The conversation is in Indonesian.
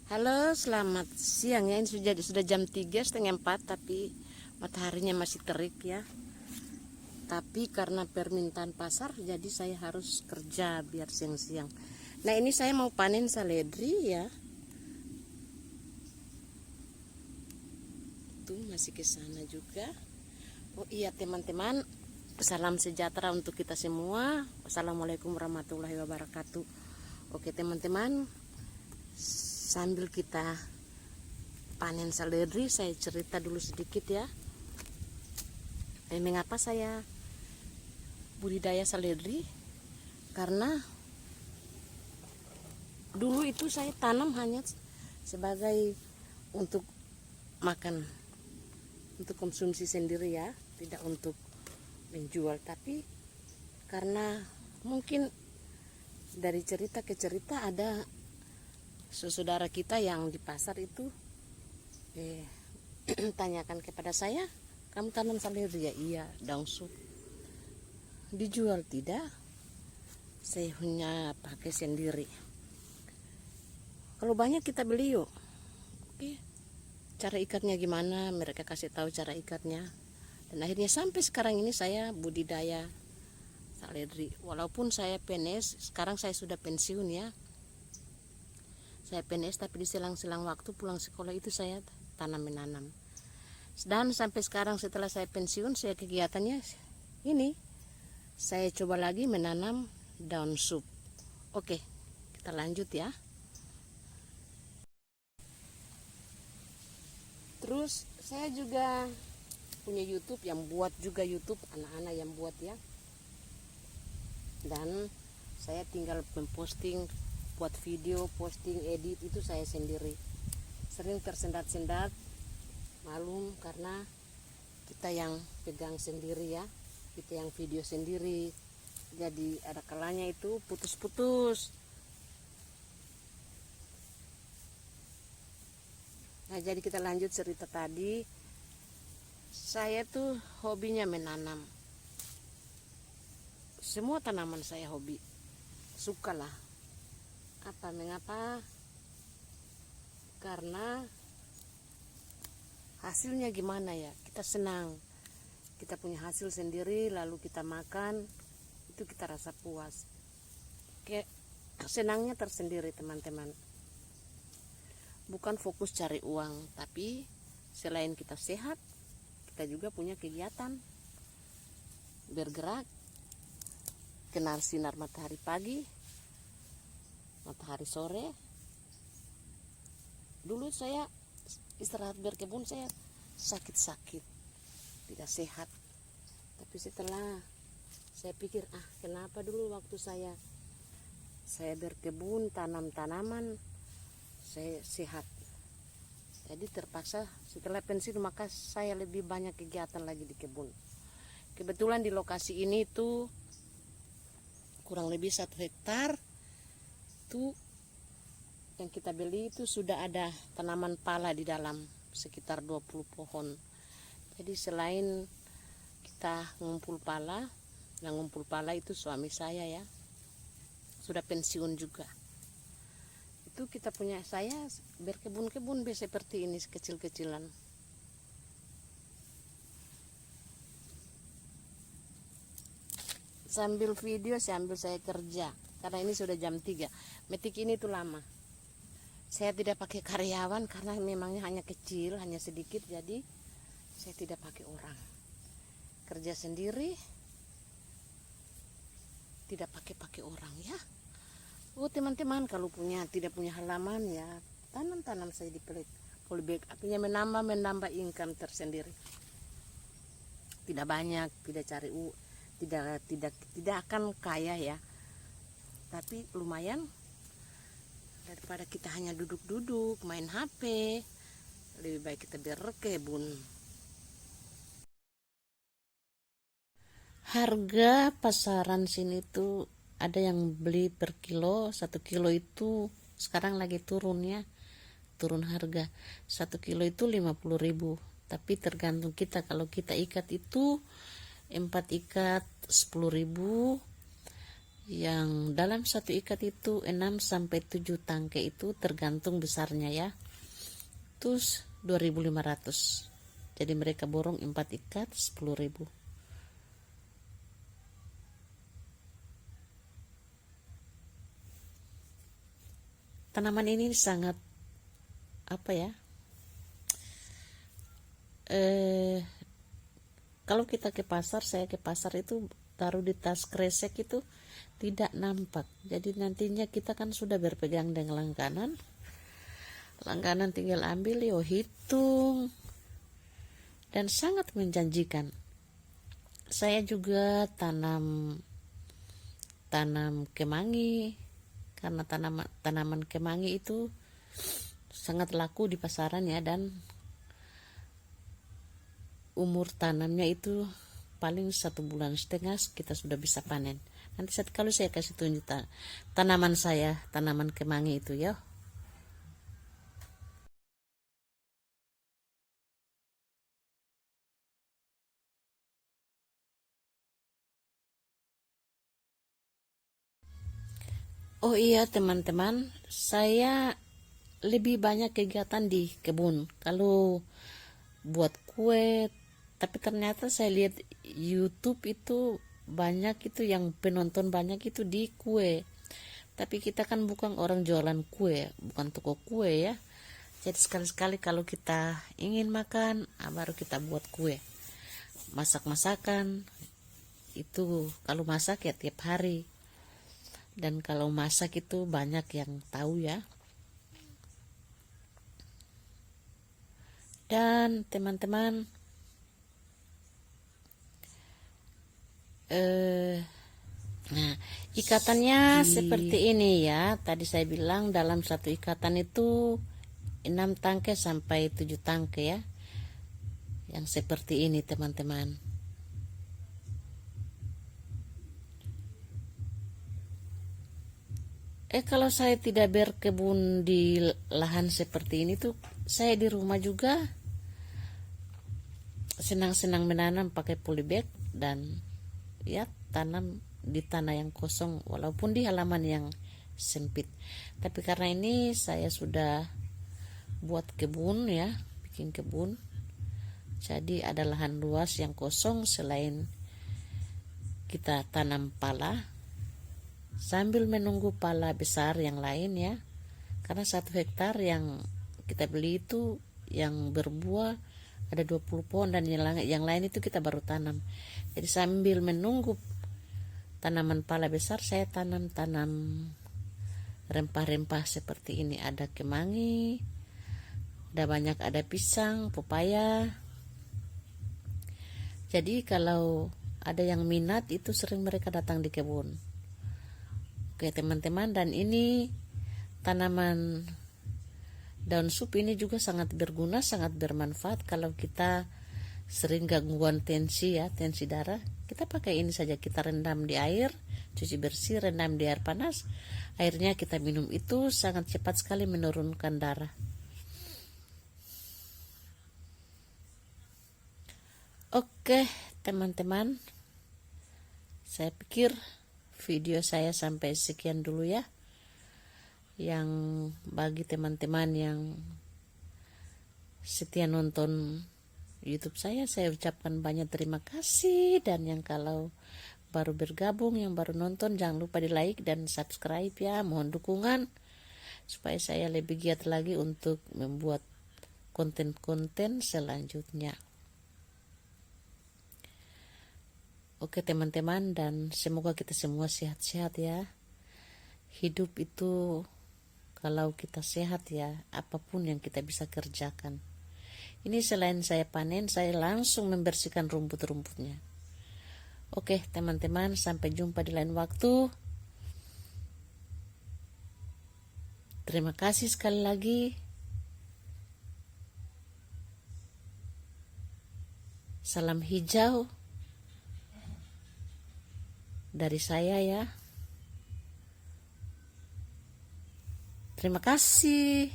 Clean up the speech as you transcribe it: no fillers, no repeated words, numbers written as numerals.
Halo, selamat siang ya. Ini sudah jam 3:30, tapi mataharinya masih terik ya. Tapi karena permintaan pasar, jadi saya harus kerja biar siang-siang. Nah, ini saya mau panen seledri ya. Tuh masih ke sana juga. Oh iya teman-teman, salam sejahtera untuk kita semua. Wassalamualaikum warahmatullahi wabarakatuh. Oke teman-teman, sambil kita panen seledri, saya cerita dulu sedikit ya. Mengapa saya budidaya seledri? Karena dulu itu saya tanam hanya sebagai untuk makan, untuk konsumsi sendiri ya, tidak untuk menjual. Tapi karena mungkin dari cerita ke cerita ada saudara kita yang di pasar itu tanyakan kepada saya, kamu tanam seledri ya? Iya, daun sup. Dijual tidak? Saya hanya pakai sendiri. Kalau banyak kita beli yuk. Oke. Cara ikatnya gimana? Mereka kasih tahu cara ikatnya. Dan akhirnya sampai sekarang ini saya budidaya seledri. Walaupun saya PNS, sekarang saya sudah pensiun ya. Saya PNS tapi di selang-selang waktu pulang sekolah itu saya tanam menanam. Dan sampai sekarang setelah saya pensiun, saya kegiatannya ini. Saya coba lagi menanam daun sup. Oke, kita lanjut ya. Terus saya juga punya YouTube, yang buat juga YouTube, anak-anak yang buat ya. Dan saya tinggal memposting, buat video, posting, edit itu saya sendiri. Sering tersendat-sendat, malum karena kita yang pegang sendiri ya, kita yang video sendiri. Jadi ada kalanya itu putus-putus. Nah, jadi kita lanjut cerita tadi. Saya tuh hobinya menanam. Semua tanaman saya hobi. Sukalah. Mengapa? Karena hasilnya gimana ya? Kita senang. Kita punya hasil sendiri lalu kita makan, itu kita rasa puas. Kayak senangnya tersendiri teman-teman. Bukan fokus cari uang, tapi selain kita sehat, kita juga punya kegiatan bergerak, kenal sinar matahari pagi, matahari sore. Dulu saya istirahat berkebun, saya sakit-sakit, tidak sehat. Tapi setelah saya pikir, kenapa dulu waktu saya berkebun, tanam tanaman, saya sehat. Jadi terpaksa setelah pensiun maka saya lebih banyak kegiatan lagi di kebun. Kebetulan di lokasi ini tuh kurang lebih 1 hektar tuh yang kita beli itu sudah ada tanaman pala di dalam sekitar 20 pohon. Jadi selain kita ngumpul pala, yang ngumpul pala itu suami saya ya, sudah pensiun juga. Itu kita punya, saya berkebun-kebun seperti ini kecil-kecilan. Sambil video sambil saya kerja, karena ini sudah jam 3. Metik ini tuh lama. Saya tidak pakai karyawan karena memangnya hanya kecil, hanya sedikit, jadi saya tidak pakai orang. Kerja sendiri, tidak pakai orang ya. Oh teman-teman, kalau tidak punya halaman ya, tanam saya di polybag. Artinya menambah income tersendiri. Tidak banyak, tidak cari tidak akan kaya ya. Tapi lumayan daripada kita hanya duduk-duduk main HP. Lebih baik kita berkebun. Harga pasaran sini tuh ada yang beli per kilo. 1 kilo itu sekarang lagi turun ya, turun harga. 1 kilo itu 50.000. Tapi tergantung kita, kalau kita ikat itu 4 ikat 10.000, Yang dalam satu ikat itu 6 sampai 7 tangke, itu tergantung besarnya ya. Terus 2.500. Jadi mereka borong 4 ikat 10.000. Tanaman ini sangat apa ya? Kalau kita ke pasar, saya ke pasar itu taruh di tas kresek itu tidak nampak. Jadi nantinya kita kan sudah berpegang dengan langganan. Langganan tinggal ambil, yo hitung. Dan sangat menjanjikan. Saya juga tanam kemangi, karena tanaman kemangi itu sangat laku di pasaran ya, dan umur tanamnya itu paling 1,5 bulan kita sudah bisa panen. Nanti kalau saya kasih tunjuk tanaman saya, tanaman kemangi itu ya. Oh iya teman-teman, saya lebih banyak kegiatan di kebun. Kalau buat kue, tapi ternyata saya lihat YouTube itu banyak itu yang penonton banyak itu di kue. Tapi kita kan bukan orang jualan kue, bukan toko kue ya. Jadi sekali-sekali kalau kita ingin makan, baru kita buat kue. Masak-masakan itu kalau masak ya tiap hari. Dan kalau masak itu banyak yang tahu ya. Dan teman-teman, nah ikatannya seperti ini ya. Tadi saya bilang dalam satu ikatan itu 6 tangke sampai 7 tangke ya. Yang seperti ini teman-teman. Kalau saya tidak berkebun di lahan seperti ini tuh, saya di rumah juga senang-senang menanam pakai polybag dan ya tanam di tanah yang kosong walaupun di halaman yang sempit. Tapi karena ini saya sudah buat kebun ya, bikin kebun. Jadi ada lahan luas yang kosong, selain kita tanam pala sambil menunggu pala besar yang lain ya, karena 1 hektar yang kita beli itu yang berbuah ada 20 pohon, dan yang lain itu kita baru tanam. Jadi sambil menunggu tanaman pala besar, saya tanam rempah-rempah seperti ini. Ada kemangi, ada pisang, pepaya. Jadi kalau ada yang minat itu sering mereka datang di kebun. Oke teman-teman, dan ini tanaman daun sup ini juga sangat berguna, sangat bermanfaat kalau kita sering gangguan tensi ya, tensi darah. Kita pakai ini saja, kita rendam di air, cuci bersih, rendam di air panas. Airnya kita minum, itu sangat cepat sekali menurunkan darah. Oke teman-teman, saya pikir video saya sampai sekian dulu ya. Yang bagi teman-teman yang setia nonton YouTube saya ucapkan banyak terima kasih. Dan yang kalau baru bergabung, yang baru nonton, jangan lupa di like dan subscribe ya. Mohon dukungan supaya saya lebih giat lagi untuk membuat konten-konten selanjutnya. Oke teman-teman, dan semoga kita semua sehat-sehat ya. Hidup itu kalau kita sehat ya, apapun yang kita bisa kerjakan. Ini selain saya panen, saya langsung membersihkan rumput-rumputnya. Oke teman-teman, sampai jumpa di lain waktu. Terima kasih sekali lagi. Salam hijau dari saya ya. Terima kasih.